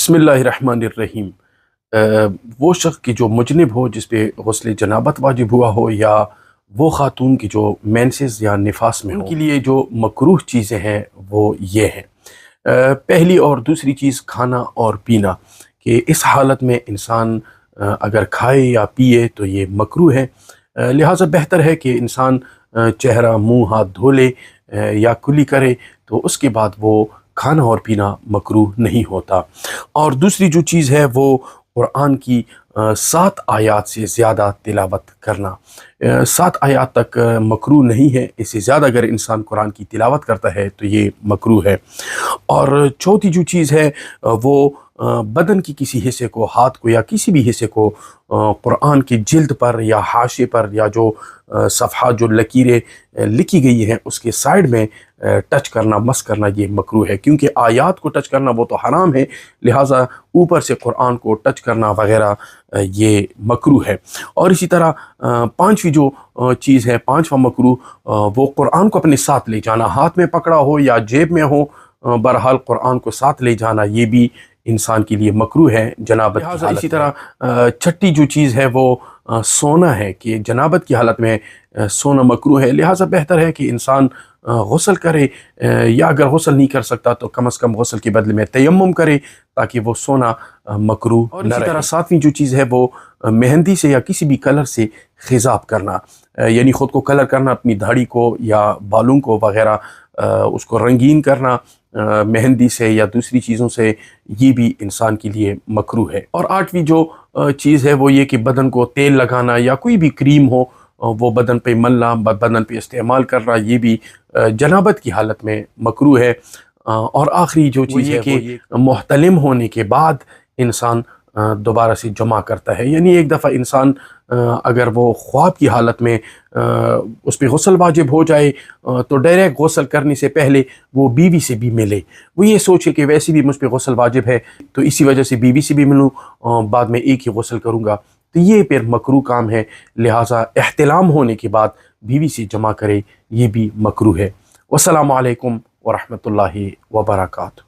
बिस्मिल्लाहिर्रहमानिर्रहीम। वो शख्स की जो मुजनिब हो, जिस पे गुस्ल जनाबत वाजिब हुआ हो, या वो ख़ातून की जो मेंसेस या निफास में हो, उनके लिए जो मकरूह चीज़ें हैं वो ये हैं। पहली और दूसरी चीज़ खाना और पीना, कि इस हालत में इंसान अगर खाए या पिए तो ये मकरूह है। लिहाजा बेहतर है कि इंसान चेहरा मुंह हाथ धो ले या कुली करे, तो उसके बाद वो खाना और पीना मकरूह नहीं होता। और दूसरी जो चीज़ है वो कुरान की 7 आयात से ज़्यादा तिलावत करना। 7 आयात तक मकरूह नहीं है, इससे ज़्यादा अगर इंसान कुरान की तिलावत करता है तो ये मकरूह है। और चौथी जो चीज़ है वो बदन की किसी हिस्से को, हाथ को या किसी भी हिस्से को कुरान की जिल्द पर या हाशिए पर या जो सफ़हा जो लकीरें लिखी गई हैं उसके साइड में टच करना, मस करना, ये मकरूह है। क्योंकि आयात को टच करना वो तो हराम है, लिहाजा ऊपर से कुरान को टच करना वगैरह ये मकरूह है। और इसी तरह पांचवी जो चीज़ है, पांचवा मकरूह, वो कुरान को अपने साथ ले जाना, हाथ में पकड़ा हो या जेब में हो, बहरहाल कुरान को साथ ले जाना ये भी इंसान के लिए मकरूह है जनाबत की हालत। इसी तरह छठी जो चीज़ है वो सोना है, कि जनाबत की हालत में सोना मकरूह है। लिहाजा बेहतर है कि इंसान गुस्ल करे, या अगर गुस्ल नहीं कर सकता तो कम अज़ कम गुस्ल के बदले में तयम्मुम करे, ताकि वो सोना मकरूह और इसी तरह सातवीं जो चीज़ है वो मेहंदी से या किसी भी कलर से खिजाब करना, यानी ख़ुद को कलर करना, अपनी दाढ़ी को या बालों को वगैरह उसको रंगीन करना मेहंदी से या दूसरी चीज़ों से, ये भी इंसान के लिए मकरूह है। और आठवीं जो चीज़ है वो ये कि बदन को तेल लगाना या कोई भी क्रीम हो वो बदन पे मलना, बदन पे इस्तेमाल करना, ये भी जनाबत की हालत में मकरूह है। और आखिरी जो चीज़ है कि मुहतलिम होने के बाद इंसान दोबारा से जमा करता है, यानी एक दफ़ा इंसान अगर वो ख्वाब की हालत में उस पर गुस्ल वाजिब हो जाए तो डायरेक्ट गुस्ल करने से पहले वो बीवी से भी मिले। वो ये सोचे कि वैसे भी मुझ पर गुस्ल वाजिब है तो इसी वजह से बीवी से भी मिलूँ, बाद में एक ही गुस्ल करूँगा, तो ये फिर मकरूह काम है। लिहाजा एहतिलाम होने के बाद बीवी से जमा करे, ये भी मकरूह है। वस्सलामु अलैकुम वरहमतुल्लाहि वबरकातुहू।